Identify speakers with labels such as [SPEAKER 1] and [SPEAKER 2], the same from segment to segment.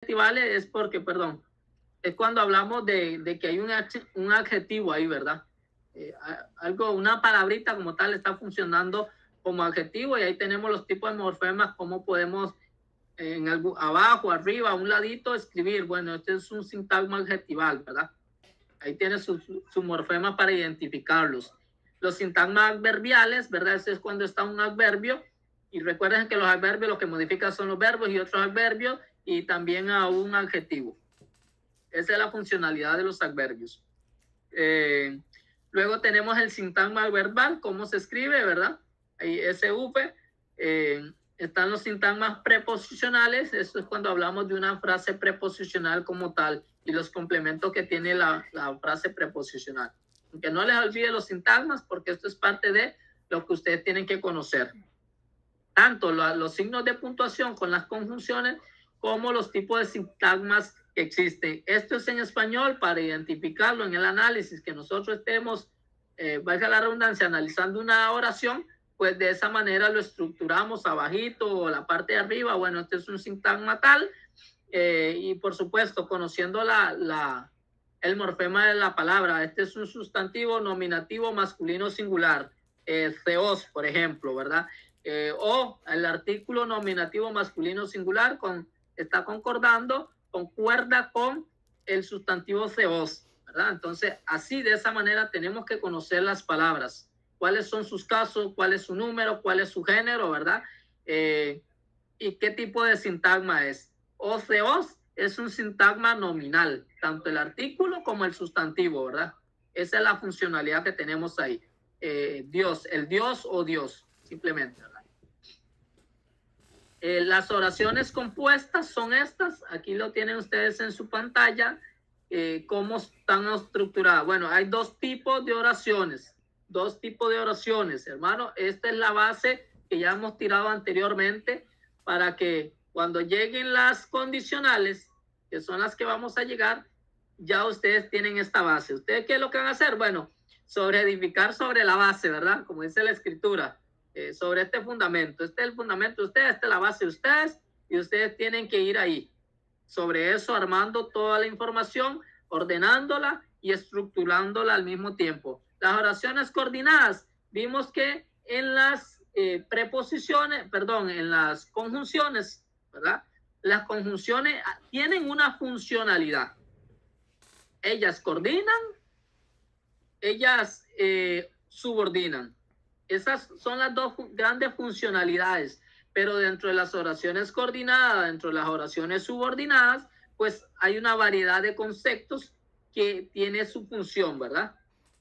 [SPEAKER 1] adjetivales es porque, perdón, es cuando hablamos de que hay un adjetivo ahí, ¿verdad? Una palabrita como tal está funcionando como adjetivo y ahí tenemos los tipos de morfemas, cómo podemos abajo, arriba, a un ladito escribir, bueno, este es un sintagma adjetival, ¿verdad? Ahí tiene su morfema para identificarlos. Los sintagmas adverbiales, ¿verdad? Ese es cuando está un adverbio. Y recuerden que los adverbios lo que modifican son los verbos y otros adverbios y también a un adjetivo. Esa es la funcionalidad de los adverbios. Luego tenemos el sintagma verbal, cómo se escribe, ¿verdad? Ahí SV. Están los sintagmas preposicionales. Eso es cuando hablamos de una frase preposicional como tal y los complementos que tiene la frase preposicional. Aunque no les olvide los sintagmas porque esto es parte de lo que ustedes tienen que conocer. Tanto los signos de puntuación con las conjunciones como los tipos de sintagmas que existen. Esto es en español para identificarlo en el análisis que nosotros estemos, valga la redundancia, analizando una oración, pues de esa manera lo estructuramos abajito o la parte de arriba. Bueno, este es un sintagma tal y por supuesto conociendo el morfema de la palabra. Este es un sustantivo nominativo masculino singular, theos, por ejemplo, ¿verdad? O el artículo nominativo masculino singular está concuerda con el sustantivo theos, ¿verdad? Entonces, así de esa manera tenemos que conocer las palabras. ¿Cuáles son sus casos? ¿Cuál es su número? ¿Cuál es su género? ¿Verdad? ¿Y qué tipo de sintagma es? O theos es un sintagma nominal, tanto el artículo como el sustantivo, ¿verdad? Esa es la funcionalidad que tenemos ahí. Dios, el Dios o Dios, simplemente, ¿verdad? Las oraciones compuestas son estas. Aquí lo tienen ustedes en su pantalla. ¿Cómo están estructuradas? Bueno, hay dos tipos de oraciones. Hermano. Esta es la base que ya hemos tirado anteriormente para que cuando lleguen las condicionales, que son las que vamos a llegar, ya ustedes tienen esta base. ¿Ustedes qué es lo que van a hacer? Bueno, edificar sobre la base, ¿verdad? Como dice la escritura, sobre este fundamento. Este es el fundamento de ustedes, esta es la base de ustedes y ustedes tienen que ir ahí. Sobre eso, armando toda la información, ordenándola y estructurándola al mismo tiempo. Las oraciones coordinadas, vimos que en las en las conjunciones, ¿verdad? Las conjunciones tienen una funcionalidad. Ellas coordinan, ellas subordinan. Esas son las dos grandes funcionalidades. Pero dentro de las oraciones coordinadas, dentro de las oraciones subordinadas, pues hay una variedad de conceptos que tiene su función, ¿verdad?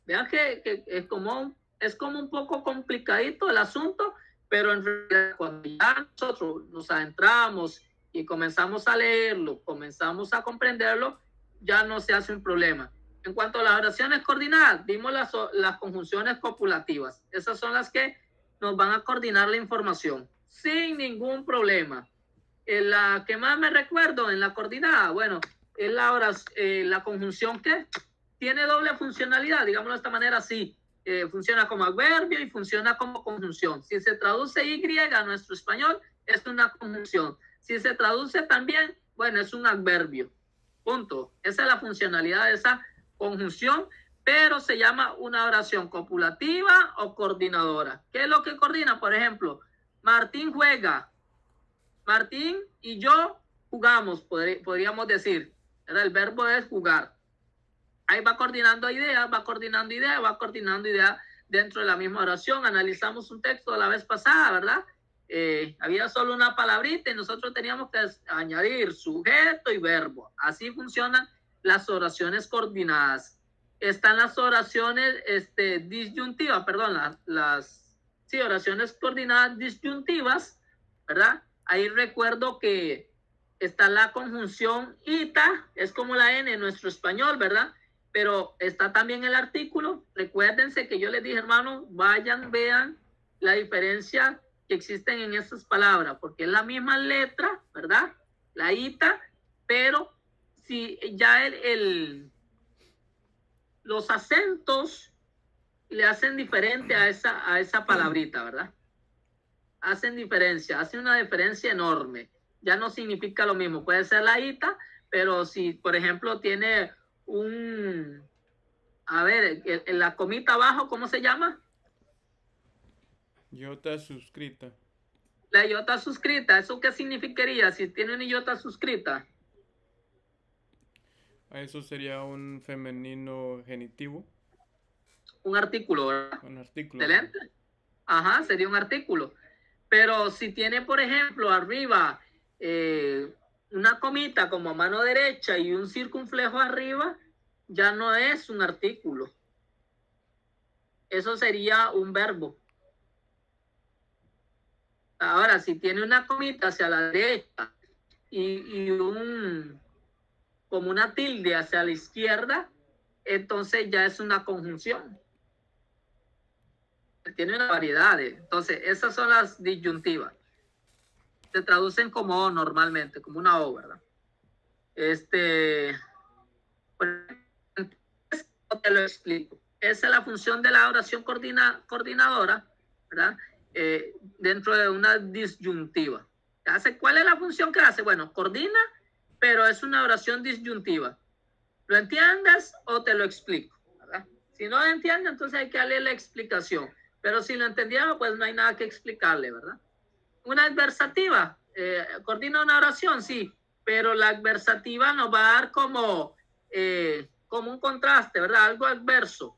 [SPEAKER 1] Vean que es como un poco complicadito el asunto, pero en realidad cuando ya nosotros nos adentramos y comenzamos a leerlo, comenzamos a comprenderlo, ya no se hace un problema. En cuanto a las oraciones coordinadas, vimos las conjunciones copulativas. Esas son las que nos van a coordinar la información sin ningún problema. La que más me recuerdo en la coordinada, bueno, es la conjunción que tiene doble funcionalidad, digámoslo de esta manera, sí. Funciona como adverbio y funciona como conjunción. Si se traduce Y a nuestro español, es una conjunción. Si se traduce también, bueno, es un adverbio. Punto. Esa es la funcionalidad de esa conjunción, pero se llama una oración copulativa o coordinadora. ¿Qué es lo que coordina? Por ejemplo, Martín juega. Martín y yo jugamos, podríamos decir. El verbo es jugar. Ahí va coordinando ideas dentro de la misma oración. Analizamos un texto la vez pasada, ¿verdad? Había solo una palabrita y nosotros teníamos que añadir sujeto y verbo. Así funcionan las oraciones coordinadas. Están las oraciones disyuntivas, perdón, oraciones coordinadas disyuntivas, ¿verdad? Ahí recuerdo que está la conjunción ita, es como la N en nuestro español, ¿verdad? Pero está también el artículo. Recuérdense que yo les dije, hermano, vayan, vean la diferencia que existen en estas palabras, porque es la misma letra, ¿verdad? La ita, pero si ya los acentos le hacen diferente a esa palabrita, ¿verdad? Hacen una diferencia enorme. ya no significa lo mismo. Puede ser la ita, pero si, por ejemplo, tiene un, a ver, la comita abajo, ¿cómo se llama?
[SPEAKER 2] Iota suscrita.
[SPEAKER 1] La iota suscrita, ¿eso qué significaría si tiene una iota suscrita?
[SPEAKER 2] Eso sería un femenino genitivo.
[SPEAKER 1] Un artículo, ¿verdad?
[SPEAKER 2] Un artículo.
[SPEAKER 1] Excelente. Ajá, sería un artículo. Pero si tiene, por ejemplo, arriba una comita como mano derecha y un circunflejo arriba, ya no es un artículo. Eso sería un verbo. Ahora, si tiene una comita hacia la derecha y como una tilde hacia la izquierda, entonces ya es una conjunción. Tiene una variedad. Entonces, esas son las disyuntivas. Se traducen como O normalmente, como una O, ¿verdad? Te lo explico. Esa es la función de la oración coordinadora, ¿verdad? Dentro de una disyuntiva. ¿Cuál es la función que hace? Bueno, coordina, pero es una oración disyuntiva. ¿Lo entiendes o te lo explico? ¿Verdad? Si no lo entiendes, entonces hay que darle la explicación. Pero si lo entendieron, pues no hay nada que explicarle, ¿verdad? Una adversativa, coordina una oración, sí, pero la adversativa nos va a dar como un contraste, ¿verdad? Algo adverso.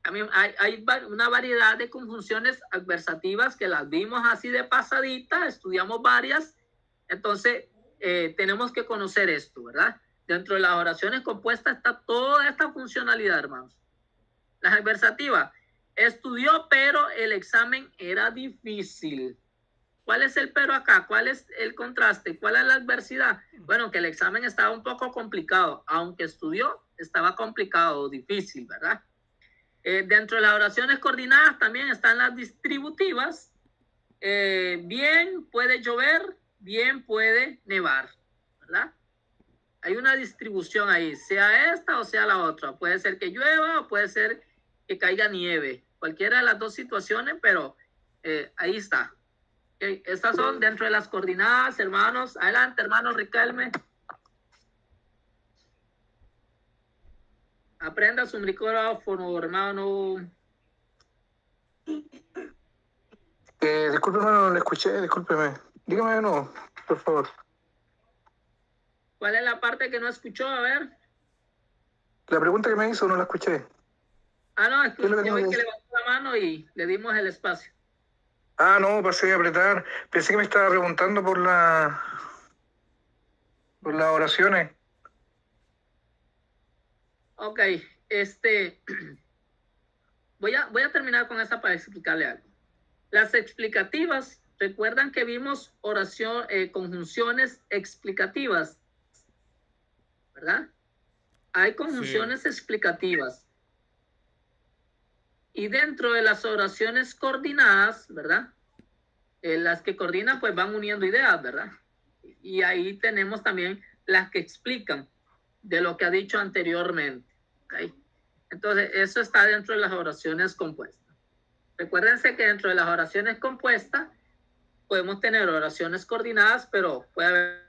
[SPEAKER 1] A mí hay una variedad de conjunciones adversativas que las vimos así de pasadita, estudiamos varias, entonces tenemos que conocer esto, ¿verdad? Dentro de las oraciones compuestas está toda esta funcionalidad, hermanos. Las adversativas, estudió, pero el examen era difícil. ¿Cuál es el pero acá? ¿Cuál es el contraste? ¿Cuál es la adversidad? Bueno, que el examen estaba un poco complicado, aunque estudió, estaba complicado o difícil, ¿verdad? Dentro de las oraciones coordinadas también están las distributivas. Bien puede llover, bien puede nevar, ¿verdad? Hay una distribución ahí, sea esta o sea la otra. Puede ser que llueva o puede ser que caiga nieve. Cualquiera de las dos situaciones, pero ahí está. Okay. Estas son dentro de las coordinadas, hermanos. Adelante, hermano Riquelme. Aprenda su micrófono, hermano.
[SPEAKER 3] Discúlpeme, no le escuché, discúlpeme. Dígame de nuevo, por favor.
[SPEAKER 1] ¿Cuál es la parte que no escuchó? A ver.
[SPEAKER 3] La pregunta que me hizo no la escuché.
[SPEAKER 1] Ah, no, es que yo vi que levantó la mano y le dimos el espacio.
[SPEAKER 3] Ah, no, pasé a apretar. Pensé que me estaba preguntando por las oraciones.
[SPEAKER 1] Ok, voy a terminar con esta para explicarle algo. Las explicativas, recuerdan que vimos conjunciones explicativas, ¿verdad? Hay conjunciones explicativas. Y dentro de las oraciones coordinadas, ¿verdad? Las que coordinan pues van uniendo ideas, ¿verdad? Y ahí tenemos también las que explican de lo que ha dicho anteriormente. ¿Okay? Entonces, eso está dentro de las oraciones compuestas. Recuérdense que dentro de las oraciones compuestas podemos tener oraciones coordinadas, pero puede haber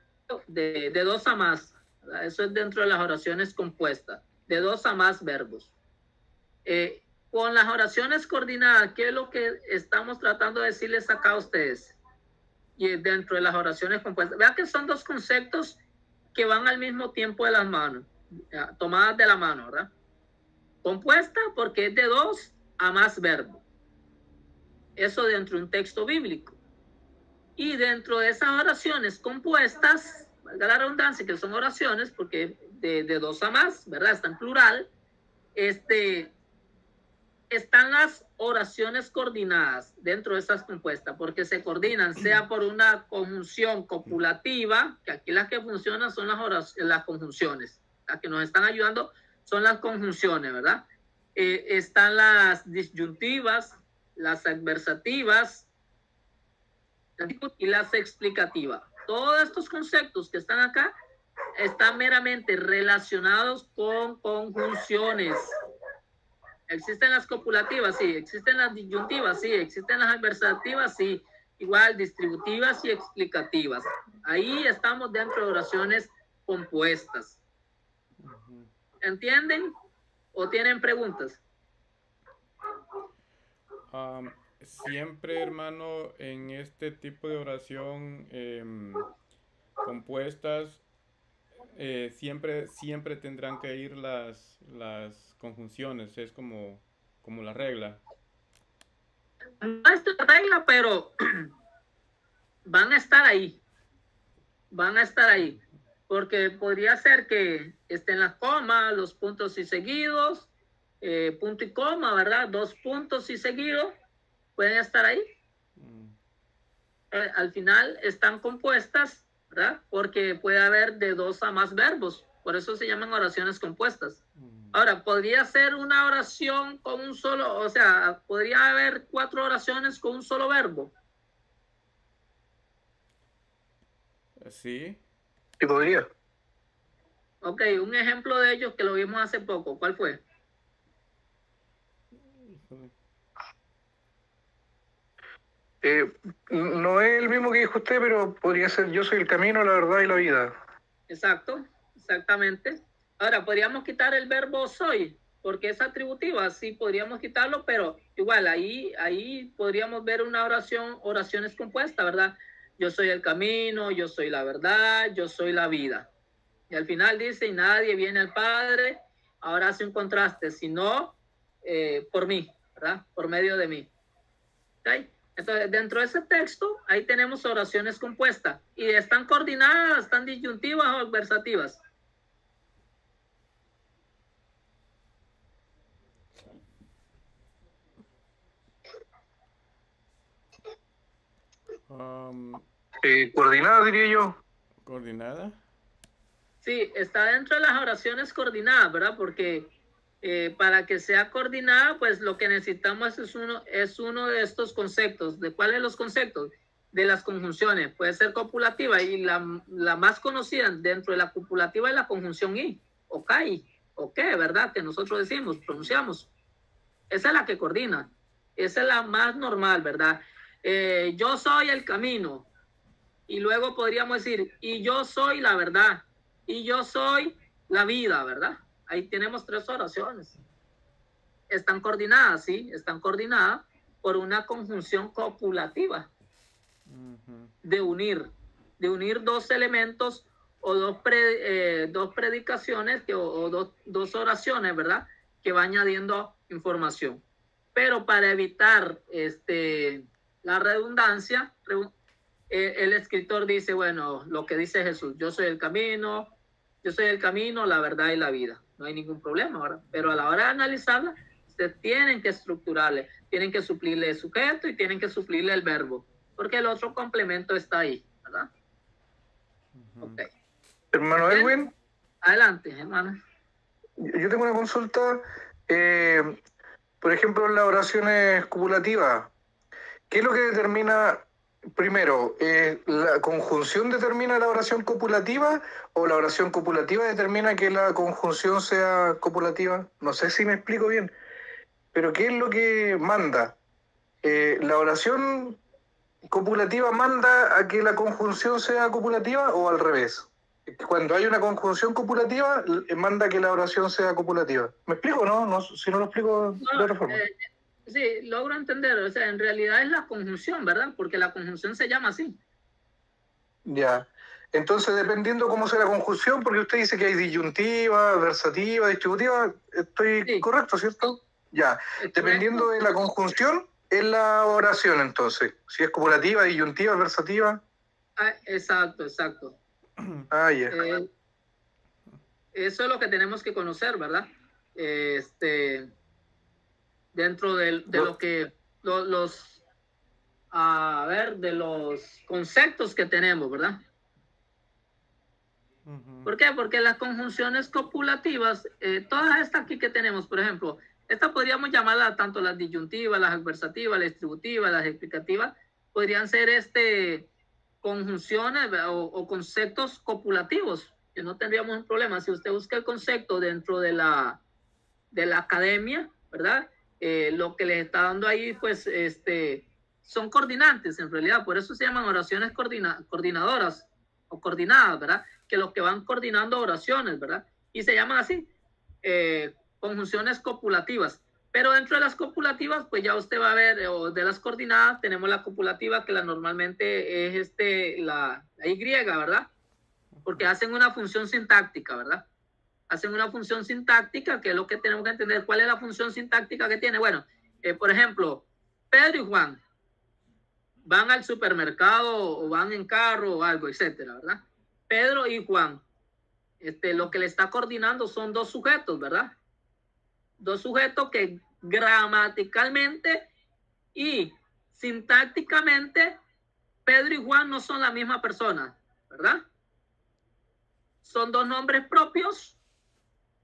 [SPEAKER 1] de dos a más. ¿Verdad? Eso es dentro de las oraciones compuestas, de dos a más verbos. Con las oraciones coordinadas, ¿qué es lo que estamos tratando de decirles acá a ustedes? Y dentro de las oraciones compuestas. Vean que son dos conceptos que van al mismo tiempo de las manos, tomadas de la mano, ¿verdad? Compuesta porque es de dos a más verbos. Eso dentro de un texto bíblico. Y dentro de esas oraciones compuestas, valga la redundancia, que son oraciones, porque de dos a más, ¿verdad? Está en plural. Están las oraciones coordinadas dentro de esas compuestas, porque se coordinan sea por una conjunción copulativa, que aquí las que funcionan son las conjunciones, las que nos están ayudando son las conjunciones, ¿verdad? Están las disyuntivas, las adversativas y las explicativas. Todos estos conceptos que están acá están meramente relacionados con conjunciones. ¿Existen las copulativas? Sí. ¿Existen las disyuntivas? Sí. ¿Existen las adversativas? Sí. igual distributivas y explicativas. Ahí estamos dentro de oraciones compuestas. ¿Entienden? ¿O tienen preguntas?
[SPEAKER 2] Siempre, hermano, en este tipo de oración compuestas, siempre tendrán que ir las conjunciones, es como la regla.
[SPEAKER 1] No es la regla, pero van a estar ahí. Van a estar ahí. Porque podría ser que estén las comas, los puntos y seguidos, punto y coma, ¿verdad? 2 puntos y seguidos pueden estar ahí. Al final están compuestas, ¿verdad? Porque puede haber de 2 a más verbos. Por eso se llaman oraciones compuestas. Ahora, podría ser una oración con un solo, o sea, podría haber 4 oraciones con un solo verbo.
[SPEAKER 2] Sí.
[SPEAKER 3] Sí, podría.
[SPEAKER 1] Ok, un ejemplo de ellos que lo vimos hace poco. ¿Cuál fue?
[SPEAKER 3] No es el mismo que dijo usted, pero podría ser yo soy el camino, la verdad y la vida.
[SPEAKER 1] Exacto, exactamente. Ahora, podríamos quitar el verbo soy, porque es atributiva, sí podríamos quitarlo, pero igual ahí podríamos ver una oraciones compuestas, ¿verdad? Yo soy el camino, yo soy la verdad, yo soy la vida. Y al final dice, y nadie viene al Padre, ahora hace un contraste, sino por mí, ¿verdad? Por medio de mí. ¿Okay? Entonces, dentro de ese texto, ahí tenemos oraciones compuestas. ¿Y están coordinadas, están disyuntivas o adversativas?
[SPEAKER 3] Coordinada, diría yo.
[SPEAKER 2] ¿Coordinada?
[SPEAKER 1] Sí, está dentro de las oraciones coordinadas, ¿verdad? Porque para que sea coordinada, pues lo que necesitamos es uno de estos conceptos. ¿De cuáles los conceptos? De las conjunciones. Puede ser copulativa y la más conocida dentro de la copulativa es la conjunción i, o kai, o que, ¿verdad? Que nosotros decimos, pronunciamos. Esa es la que coordina. Esa es la más normal, ¿verdad? Yo soy el camino. Y luego podríamos decir, y yo soy la verdad. Y yo soy la vida, ¿verdad? Ahí tenemos 3 oraciones. Están coordinadas, ¿sí? Están coordinadas por una conjunción copulativa. De unir 2 elementos o dos predicaciones o dos oraciones, ¿verdad? Que va añadiendo información. Pero para evitar la redundancia, el escritor dice, bueno, lo que dice Jesús, yo soy el camino, la verdad y la vida. No hay ningún problema, ¿verdad? Pero a la hora de analizarla, ustedes tienen que estructurarle, tienen que suplirle el sujeto y tienen que suplirle el verbo, porque el otro complemento está ahí, ¿verdad? Okay.
[SPEAKER 3] Hermano Edwin.
[SPEAKER 1] Adelante, hermano.
[SPEAKER 3] Yo tengo una consulta, por ejemplo, en las oraciones copulativas. ¿Qué es lo que determina, primero, la conjunción determina la oración copulativa o la oración copulativa determina que la conjunción sea copulativa? No sé si me explico bien, pero ¿qué es lo que manda? ¿La oración copulativa manda a que la conjunción sea copulativa o al revés? Cuando hay una conjunción copulativa, manda que la oración sea copulativa. ¿Me explico, no? Si no lo explico de otra forma.
[SPEAKER 1] Sí, logro entender. O sea, en realidad es la conjunción, ¿verdad? Porque la conjunción se llama así.
[SPEAKER 3] Ya. Entonces, dependiendo cómo sea la conjunción, porque usted dice que hay disyuntiva, adversativa, distributiva, estoy correcto, ¿cierto? Ya. Dependiendo de la conjunción, es la oración, entonces. Si es copulativa, disyuntiva, adversativa.
[SPEAKER 1] Exacto.
[SPEAKER 3] Ya.
[SPEAKER 1] Eso es lo que tenemos que conocer, ¿verdad? Dentro de lo que de los conceptos que tenemos, ¿verdad? ¿Por qué? Porque las conjunciones copulativas, todas estas aquí que tenemos, por ejemplo, estas podríamos llamarlas tanto las disyuntivas, las adversativas, las distributivas, las explicativas, podrían ser conjunciones o conceptos copulativos, que no tendríamos un problema. Si usted busca el concepto dentro de la academia, ¿verdad? Lo que les está dando ahí, pues, son coordinantes en realidad, por eso se llaman oraciones coordinadoras o coordinadas, ¿verdad? Que los que van coordinando oraciones, ¿verdad? Y se llaman así, conjunciones copulativas. Pero dentro de las copulativas, pues ya usted va a ver, o de las coordinadas, tenemos la copulativa que normalmente es la Y, ¿verdad? Porque hacen una función sintáctica, ¿verdad? Hacen una función sintáctica, que es lo que tenemos que entender. ¿Cuál es la función sintáctica que tiene? Bueno, por ejemplo, Pedro y Juan van al supermercado o van en carro o algo, etcétera, ¿verdad? Pedro y Juan, lo que le está coordinando son dos sujetos, ¿verdad? Dos sujetos que gramaticalmente y sintácticamente Pedro y Juan no son la misma persona, ¿verdad? Son dos nombres propios,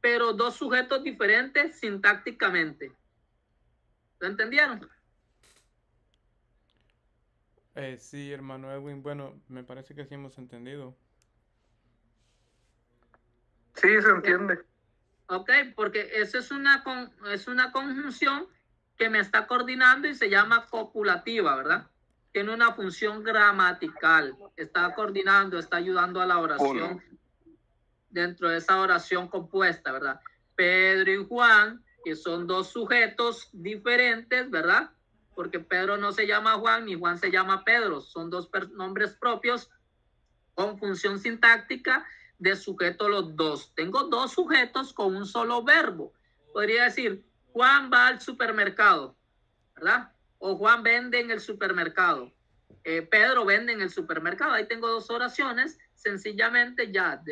[SPEAKER 1] pero dos sujetos diferentes sintácticamente. ¿Lo entendieron?
[SPEAKER 2] Sí, hermano Edwin, bueno, me parece que sí hemos entendido.
[SPEAKER 3] Sí, se entiende.
[SPEAKER 1] Ok, porque eso es una conjunción que me está coordinando y se llama copulativa, ¿verdad? Tiene una función gramatical, está coordinando, está ayudando a la oración dentro de esa oración compuesta, ¿verdad? Pedro y Juan, que son dos sujetos diferentes, ¿verdad? Porque Pedro no se llama Juan ni Juan se llama Pedro, son dos nombres propios con función sintáctica de sujeto los dos. Tengo dos sujetos con un solo verbo. Podría decir, Juan va al supermercado, ¿verdad? O Juan vende en el supermercado. Pedro vende en el supermercado. Ahí tengo dos oraciones, sencillamente ya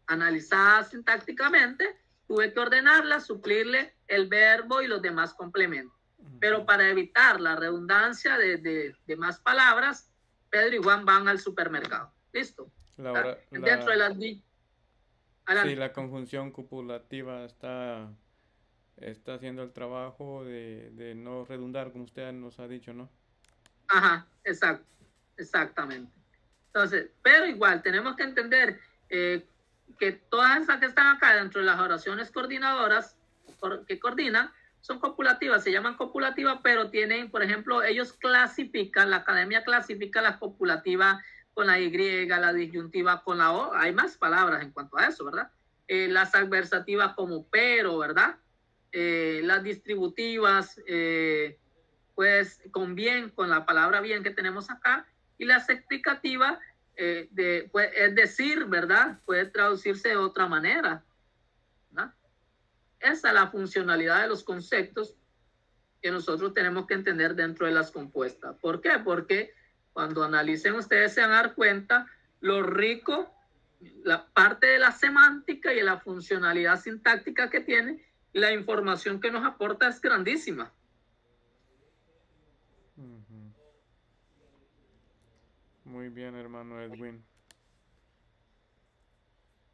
[SPEAKER 1] analizadas sintácticamente. Tuve que ordenarlas, suplirle el verbo y los demás complementos. Pero para evitar la redundancia de más palabras, Pedro y Juan van al supermercado. Listo. Dentro de las...
[SPEAKER 2] Sí, la conjunción copulativa está haciendo el trabajo de no redundar, como usted nos ha dicho, ¿no?
[SPEAKER 1] Ajá, exacto, exactamente. Entonces, pero igual tenemos que entender que todas esas que están acá dentro de las oraciones coordinadoras que coordinan son copulativas, se llaman copulativas, pero tienen, por ejemplo, ellos clasifican, la academia clasifica las copulativas con la Y, la disyuntiva con la O, hay más palabras en cuanto a eso, ¿verdad? Las adversativas como pero, ¿verdad? Las distributivas, pues con bien, con la palabra bien que tenemos acá, y las explicativas, pues, es decir, ¿verdad? Puede traducirse de otra manera, ¿verdad? Esa es la funcionalidad de los conceptos que nosotros tenemos que entender dentro de las compuestas. ¿Por qué? Porque cuando analicen ustedes se van a dar cuenta lo rico, la parte de la semántica y la funcionalidad sintáctica que tiene, y la información que nos aporta es grandísima.
[SPEAKER 2] Muy bien, hermano Edwin.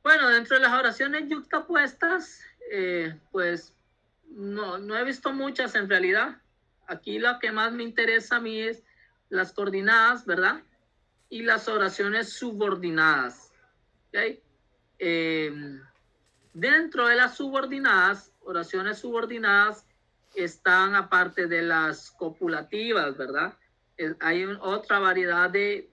[SPEAKER 1] Bueno, dentro de las oraciones yuxtapuestas, pues no he visto muchas en realidad. Aquí lo que más me interesa a mí es las coordinadas, ¿verdad? Y las oraciones subordinadas. ¿Okay? Dentro de las subordinadas, oraciones subordinadas, están aparte de las copulativas, ¿verdad? Hay otra variedad de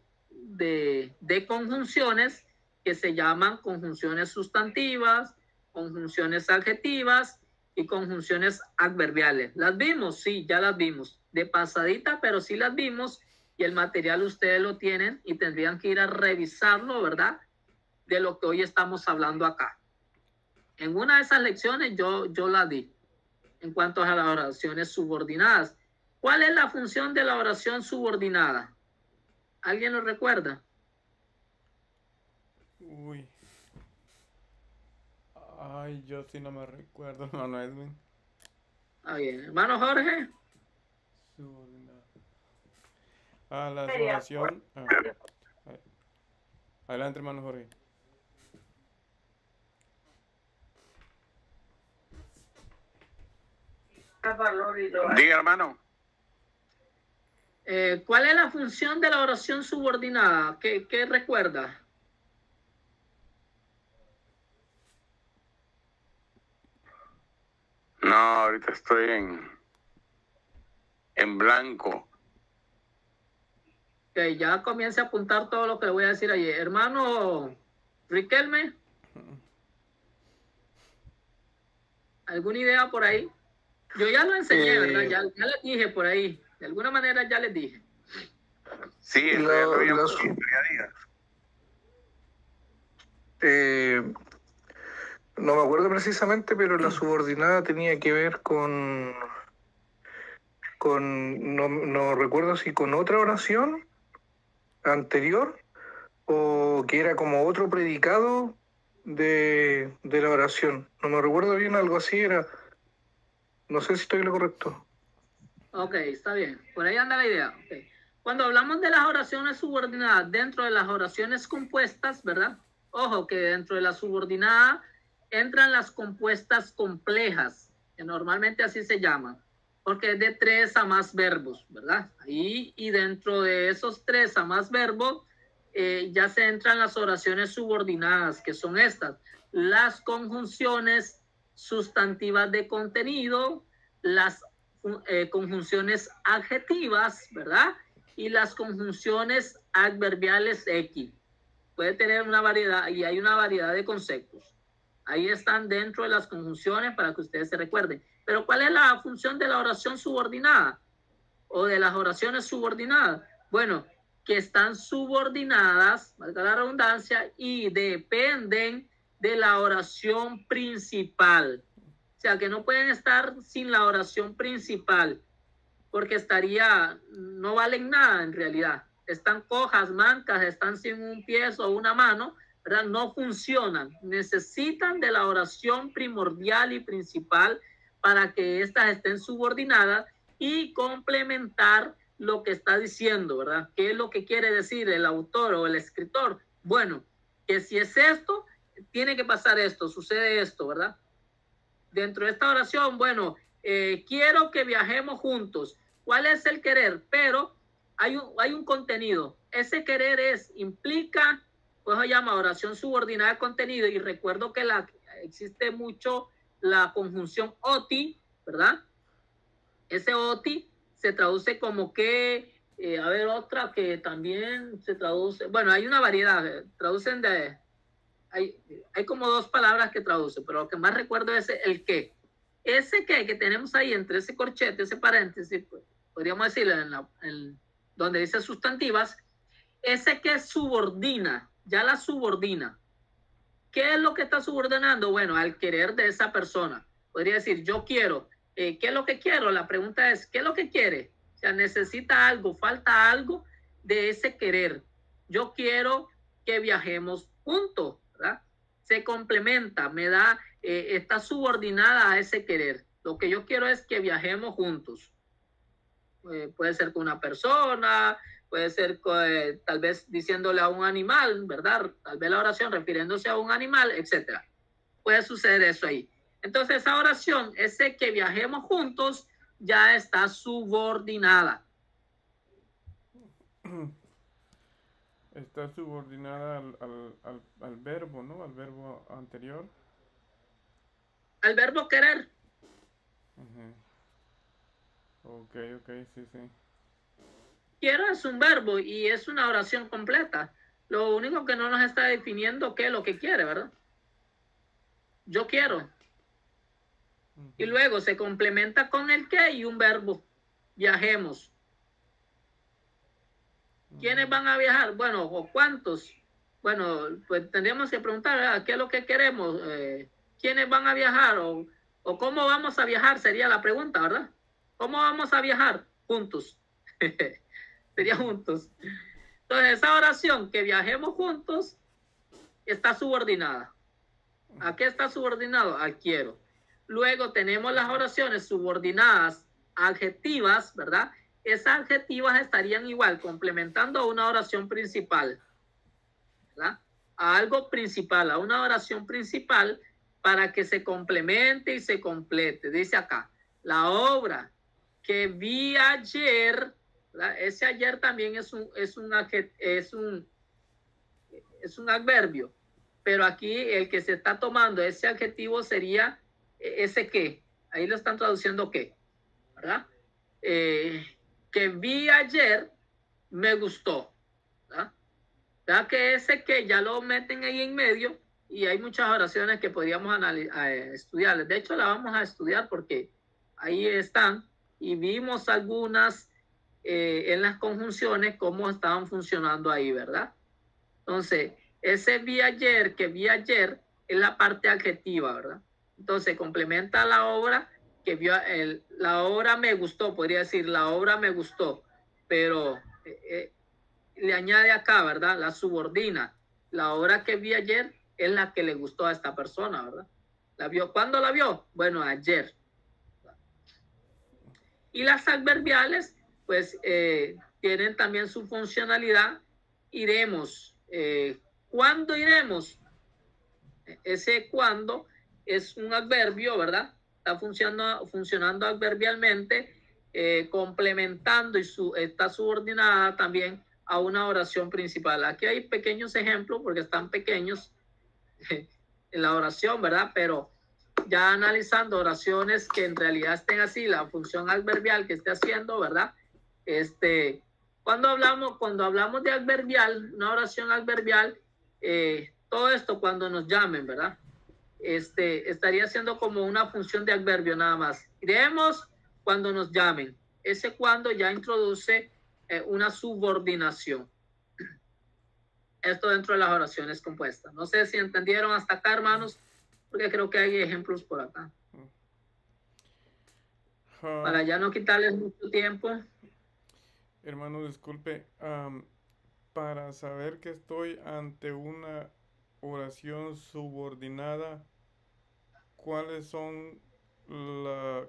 [SPEAKER 1] conjunciones que se llaman conjunciones sustantivas, conjunciones adjetivas y conjunciones adverbiales. ¿Las vimos? Sí, ya las vimos. De pasadita, pero sí las vimos, y el material ustedes lo tienen y tendrían que ir a revisarlo, ¿verdad? De lo que hoy estamos hablando acá. En una de esas lecciones yo la di en cuanto a las oraciones subordinadas. ¿Cuál es la función de la oración subordinada? ¿Alguien lo recuerda?
[SPEAKER 2] Uy. Ay, yo sí no me recuerdo, hermano Edwin.
[SPEAKER 1] Ah, bien. Hermano Jorge.
[SPEAKER 2] Subordinada. La oración. Adelante, hermano Jorge.
[SPEAKER 4] Diga, hermano.
[SPEAKER 1] ¿Cuál es la función de la oración subordinada? ¿Qué recuerda?
[SPEAKER 4] No, ahorita estoy en blanco.
[SPEAKER 1] Que ya comience a apuntar todo lo que le voy a decir ayer. Hermano Riquelme, ¿alguna idea por ahí? Yo ya lo enseñé, ¿verdad? Ya les dije por ahí. De alguna manera ya les dije.
[SPEAKER 4] Sí,
[SPEAKER 3] no me acuerdo precisamente, pero la subordinada tenía que ver con no recuerdo si con otra oración anterior o que era como otro predicado de la oración. No me recuerdo bien, algo así era. No sé si estoy en lo correcto.
[SPEAKER 1] Ok, está bien. Por ahí anda la idea. Okay. Cuando hablamos de las oraciones subordinadas dentro de las oraciones compuestas, ¿verdad? Ojo que dentro de la subordinada entran las compuestas complejas, que normalmente así se llaman, porque es de 3 a más verbos, ¿verdad? Y dentro de esos 3 a más verbos ya se entran las oraciones subordinadas, que son estas: las conjunciones sustantivas de contenido, las conjunciones adjetivas, ¿verdad? Y las conjunciones adverbiales X. Puede tener una variedad, y hay una variedad de conceptos. Ahí están dentro de las conjunciones para que ustedes se recuerden. Pero ¿cuál es la función de la oración subordinada? O de las oraciones subordinadas. Bueno, que están subordinadas, valga la redundancia, y dependen de la oración principal. O sea, que no pueden estar sin la oración principal, porque no valen nada en realidad. Están cojas, mancas, están sin un pie o una mano, ¿verdad? No funcionan. Necesitan de la oración primordial y principal para que éstas estén subordinadas y complementar lo que está diciendo, ¿verdad? ¿Qué es lo que quiere decir el autor o el escritor? Bueno, que si es esto, tiene que pasar esto, sucede esto, ¿verdad? Dentro de esta oración, bueno, quiero que viajemos juntos. ¿Cuál es el querer? Pero hay un contenido. Ese querer implica, pues se llama oración subordinada de contenido, y recuerdo que existe mucho la conjunción OTI, ¿verdad? Ese OTI se traduce como que, a ver, otra que también se traduce, bueno, hay una variedad, traducen hay como 2 palabras que traducen, pero lo que más recuerdo es el que. Ese que tenemos ahí entre ese corchete, ese paréntesis, pues, podríamos decirlo donde dice sustantivas, ese que subordina, ya la subordina. ¿Qué es lo que está subordinando? Bueno, al querer de esa persona. Podría decir, yo quiero. ¿Qué es lo que quiero? La pregunta es, ¿qué es lo que quiere? O sea, necesita algo, falta algo de ese querer. Yo quiero que viajemos juntos, ¿verdad? Se complementa, está subordinada a ese querer. Lo que yo quiero es que viajemos juntos. Puede ser con una persona, puede ser tal vez diciéndole a un animal, ¿verdad? Tal vez la oración refiriéndose a un animal, etc. Puede suceder eso ahí. Entonces esa oración, ese que viajemos juntos, ya está subordinada.
[SPEAKER 2] Está subordinada al verbo, ¿no? Al verbo anterior.
[SPEAKER 1] Al verbo querer.
[SPEAKER 2] Ok, sí.
[SPEAKER 1] Quiero es un verbo y es una oración completa. Lo único que no nos está definiendo qué es lo que quiere, ¿verdad? Yo quiero. Y luego se complementa con el qué y un verbo. Viajemos. ¿Quiénes van a viajar? Bueno, ¿o cuántos? Bueno, pues tendríamos que preguntar, ¿verdad? ¿Qué es lo que queremos? ¿Quiénes van a viajar? ¿O cómo vamos a viajar? Sería la pregunta, ¿verdad? ¿Cómo vamos a viajar? Juntos. Sería juntos. Entonces, esa oración, que viajemos juntos, está subordinada. ¿A qué está subordinado? Al quiero. Luego tenemos las oraciones subordinadas adjetivas, ¿verdad? Esas adjetivas estarían igual, complementando a una oración principal, ¿verdad? A algo principal, a una oración principal, para que se complemente y se complete. Dice acá, la obra que vi ayer, ¿verdad? Ese ayer también es un adverbio, pero aquí el que se está tomando ese adjetivo sería ese que. Ahí lo están traduciendo qué, ¿verdad? Que vi ayer me gustó. ¿Verdad? ¿Verdad? Que ese que ya lo meten ahí en medio y hay muchas oraciones que podríamos estudiar. De hecho, la vamos a estudiar porque ahí están y vimos algunas en las conjunciones cómo estaban funcionando ahí, ¿verdad? Entonces, ese vi ayer, que vi ayer, es la parte adjetiva, ¿verdad? Entonces, complementa la obra que vio, la obra me gustó, podría decir, la obra me gustó, pero le añade acá, ¿verdad? La subordina. La obra que vi ayer es la que le gustó a esta persona, ¿verdad? ¿La vio? ¿Cuándo la vio? Bueno, ayer. Y las adverbiales, pues, tienen también su funcionalidad. Iremos. ¿Cuándo iremos? Ese cuándo es un adverbio, ¿verdad? Está funcionando adverbialmente, complementando y está subordinada también a una oración principal. Aquí hay pequeños ejemplos porque están pequeños en la oración, ¿verdad? Pero ya analizando oraciones que en realidad estén así, la función adverbial que esté haciendo, ¿verdad? Cuando hablamos de adverbial, una oración adverbial, todo esto cuando nos llamen, ¿verdad? Estaría siendo como una función de adverbio nada más. Iremos cuando nos llamen. Ese cuando ya introduce una subordinación. Esto dentro de las oraciones compuestas. No sé si entendieron hasta acá, hermanos, porque creo que hay ejemplos por acá. Para ya no quitarles mucho tiempo.
[SPEAKER 2] Hermano, disculpe. Para saber que estoy ante una oración subordinada, ¿cuáles son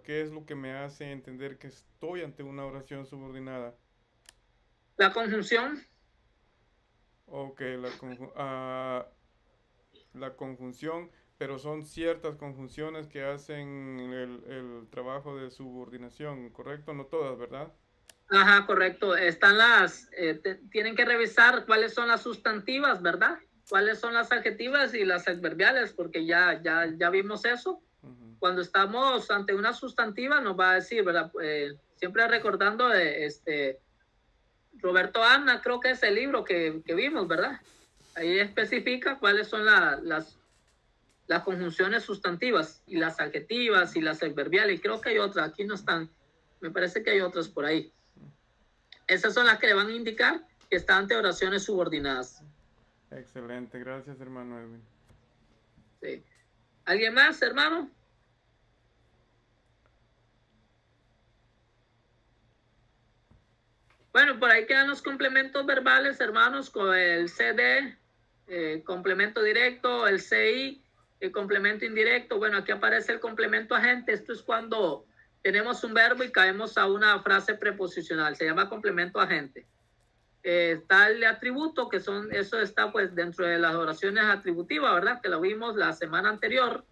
[SPEAKER 2] qué es lo que me hace entender que estoy ante una oración subordinada?
[SPEAKER 1] La conjunción.
[SPEAKER 2] Ok, la conjunción, pero son ciertas conjunciones que hacen el trabajo de subordinación, ¿correcto? No todas, ¿verdad?
[SPEAKER 1] Ajá, correcto. Tienen que revisar cuáles son las sustantivas, ¿verdad? Cuáles son las adjetivas y las adverbiales, porque ya vimos eso. Cuando estamos ante una sustantiva nos va a decir, ¿verdad? Siempre recordando Roberto Anna, creo que es el libro que vimos, ¿verdad? Ahí especifica cuáles son las conjunciones sustantivas y las adjetivas y las adverbiales. Y creo que hay otras, aquí no están, me parece que hay otras por ahí. Esas son las que le van a indicar que está ante oraciones subordinadas.
[SPEAKER 2] Excelente, gracias, hermano Edwin.
[SPEAKER 1] Sí. ¿Alguien más, hermano? Bueno, por ahí quedan los complementos verbales, hermanos, con el CD, complemento directo, el CI, el complemento indirecto. Bueno, aquí aparece el complemento agente. Esto es cuando tenemos un verbo y caemos a una frase preposicional. Se llama complemento agente. Está el atributo, eso está pues dentro de las oraciones atributivas, ¿verdad? Que lo vimos la semana anterior.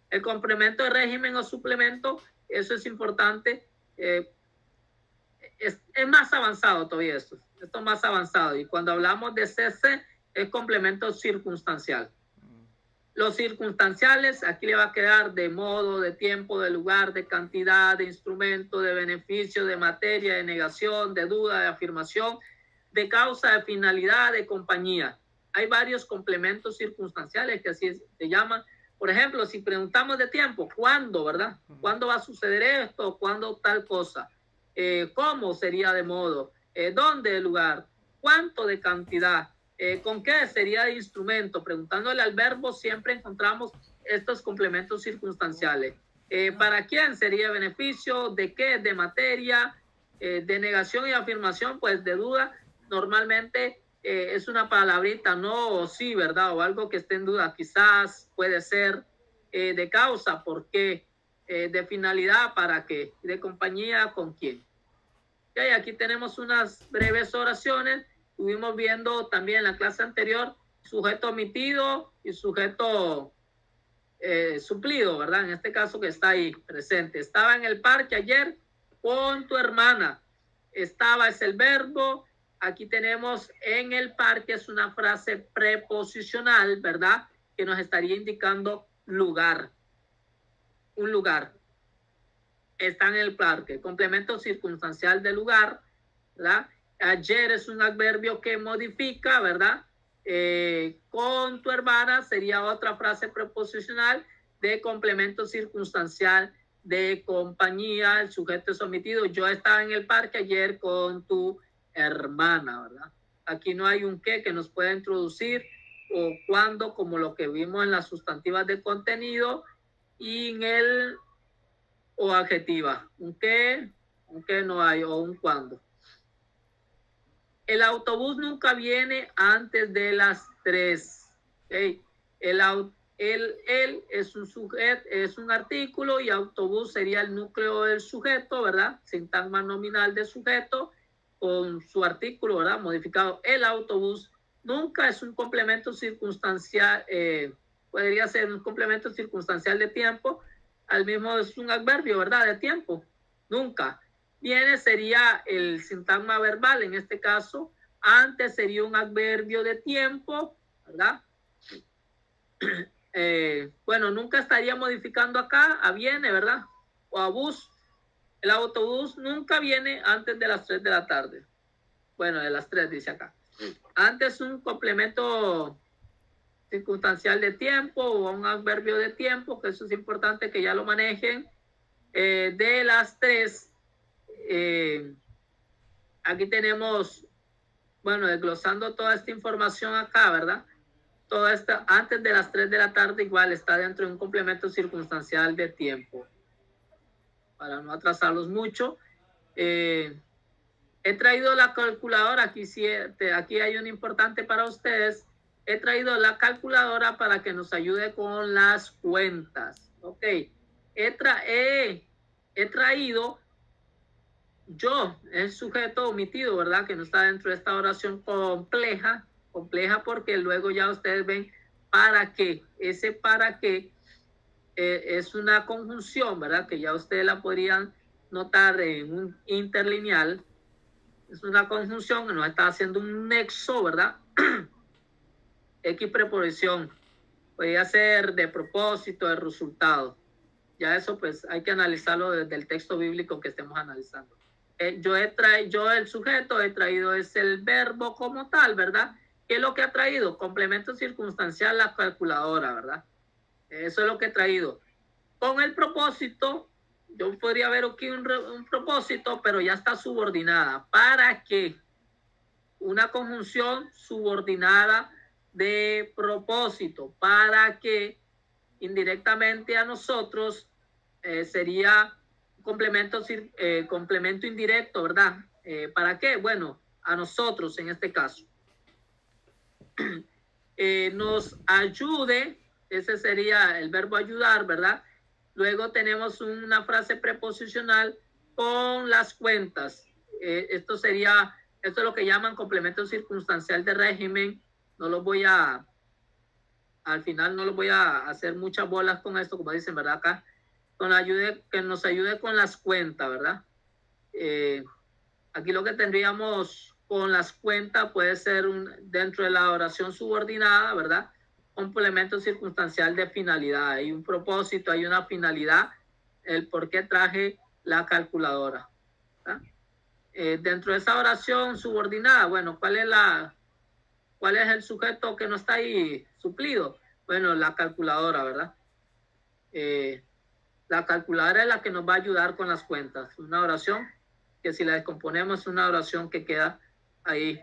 [SPEAKER 1] El complemento de régimen o suplemento, eso es importante. Es más avanzado todavía esto es más avanzado. Y cuando hablamos de CC, es complemento circunstancial. Los circunstanciales, aquí le va a quedar de modo, de tiempo, de lugar, de cantidad, de instrumento, de beneficio, de materia, de negación, de duda, de afirmación, de causa, de finalidad, de compañía. Hay varios complementos circunstanciales que así se llaman. Por ejemplo, si preguntamos de tiempo, ¿cuándo, verdad? ¿Cuándo va a suceder esto? ¿Cuándo tal cosa? ¿Cómo sería de modo? ¿Dónde de lugar? ¿Cuánto de cantidad? ¿Con qué sería de instrumento? Preguntándole al verbo siempre encontramos estos complementos circunstanciales. ¿Para quién sería beneficio? ¿De qué? ¿De materia? De negación y afirmación, pues de duda. Normalmente es una palabrita, no o sí, ¿verdad? O algo que esté en duda. Quizás puede ser de causa, ¿por qué? De finalidad, ¿para qué? De compañía, ¿con quién? Okay, aquí tenemos unas breves oraciones. Estuvimos viendo también en la clase anterior sujeto omitido y sujeto suplido, ¿verdad? En este caso que está ahí presente. Estaba en el parque ayer con tu hermana. Estaba es el verbo. Aquí tenemos en el parque, es una frase preposicional, ¿verdad? Que nos estaría indicando lugar. Un lugar. Está en el parque. Complemento circunstancial de lugar, ¿verdad? Ayer es un adverbio que modifica, ¿verdad? Con tu hermana sería otra frase preposicional de complemento circunstancial de compañía. El sujeto es omitido. Yo estaba en el parque ayer con tu hermana, ¿verdad? Aquí no hay un qué que nos pueda introducir o cuándo, como lo que vimos en las sustantivas de contenido, y en el o adjetiva. Un qué no hay, o un cuándo. El autobús nunca viene antes de las 3. ¿Okay? El es un sujeto, es un artículo, y autobús sería el núcleo del sujeto, ¿verdad? Sintagma nominal de sujeto con su artículo, ¿verdad? Modificado. El autobús nunca es un complemento circunstancial, podría ser un complemento circunstancial de tiempo, al mismo es un adverbio, ¿verdad? De tiempo. Nunca. Viene sería el sintagma verbal, en este caso, antes sería un adverbio de tiempo, ¿verdad? Bueno, nunca estaría modificando acá a viene, ¿verdad? O a bus. El autobús nunca viene antes de las 3 de la tarde. Bueno, de las 3 dice acá. Antes un complemento circunstancial de tiempo o un adverbio de tiempo, que eso es importante que ya lo manejen. De las 3. Aquí tenemos, bueno, desglosando toda esta información acá, ¿verdad? Toda esta, antes de las 3 de la tarde igual está dentro de un complemento circunstancial de tiempo. Para no atrasarlos mucho. He traído la calculadora, aquí, aquí hay un importante para ustedes. He traído la calculadora para que nos ayude con las cuentas. Ok. He traído yo, el sujeto omitido, ¿verdad? Que no está dentro de esta oración compleja porque luego ya ustedes ven para qué. Ese para qué es una conjunción, ¿verdad? Que ya ustedes la podrían notar en un interlineal. Es una conjunción que nos está haciendo un nexo, ¿verdad? X preposición. Podría ser de propósito, de resultado. Ya eso pues hay que analizarlo desde el texto bíblico que estemos analizando. Yo el sujeto he traído es el verbo como tal, ¿verdad? ¿Qué es lo que ha traído? Complemento circunstancial, la calculadora, ¿verdad? Eso es lo que he traído. Con el propósito, yo podría ver aquí un propósito, pero ya está subordinada. ¿Para qué? Una conjunción subordinada de propósito. ¿Para qué? Indirectamente a nosotros sería complemento indirecto, ¿verdad? ¿Para qué? Bueno, a nosotros en este caso. Nos ayude, ese sería el verbo ayudar, ¿verdad? Luego tenemos una frase preposicional con las cuentas. Esto es lo que llaman complemento circunstancial de régimen. No lo voy a, al final no lo voy a hacer muchas bolas con esto, como dicen, ¿verdad? Acá. Que nos ayude con las cuentas, ¿verdad? Aquí lo que tendríamos con las cuentas puede ser dentro de la oración subordinada, ¿verdad? Complemento circunstancial de finalidad. Hay un propósito, hay una finalidad, el por qué traje la calculadora, ¿verdad? Dentro de esa oración subordinada, bueno, ¿cuál es el sujeto que no está ahí suplido? Bueno, la calculadora, ¿verdad? La calculadora es la que nos va a ayudar con las cuentas. Una oración que si la descomponemos es una oración que queda ahí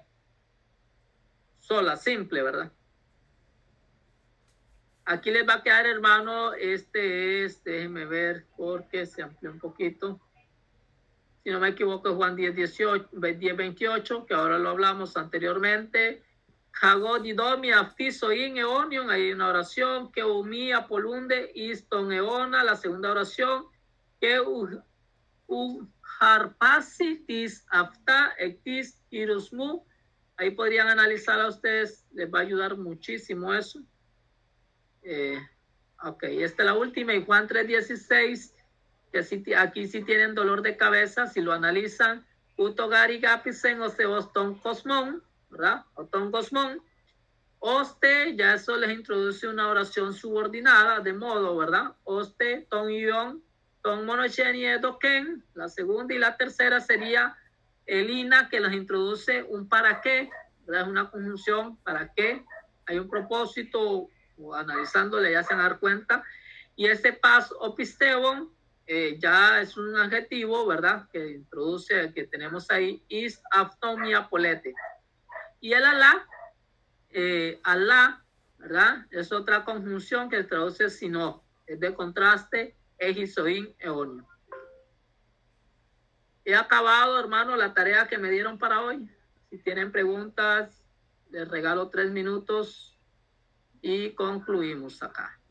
[SPEAKER 1] sola, simple, ¿verdad? Aquí les va a quedar, hermano, déjenme ver porque se amplió un poquito. Si no me equivoco, es Juan 10:28, que ahora lo hablamos anteriormente. Hagodidomi aftiso in eonion, hay una oración que umia polunde iston eona, la segunda oración que harpasi tis afta ectis irusmu. Ahí podrían analizar a ustedes, les va a ayudar muchísimo eso. Ok, esta es la última, y Juan 3:16, que aquí sí tienen dolor de cabeza, si lo analizan, utogari gapisen o seoston cosmón, ¿verdad? Oton cosmón. Oste, ya eso les introduce una oración subordinada, de modo, ¿verdad? Oste, ton ion, ton monochenie doken. La segunda y la tercera sería el INA que nos introduce un para qué, ¿verdad? Es una conjunción para qué, hay un propósito, o analizándole ya se van a dar cuenta, y ese pas opistevon ya es un adjetivo, ¿verdad? Que introduce, que tenemos ahí, is aftomia polete. Y el alá, ¿verdad? Es otra conjunción que traduce sino, es de contraste, ejisoín, eonio. He acabado, hermano, la tarea que me dieron para hoy. Si tienen preguntas, les regalo 3 minutos y concluimos acá.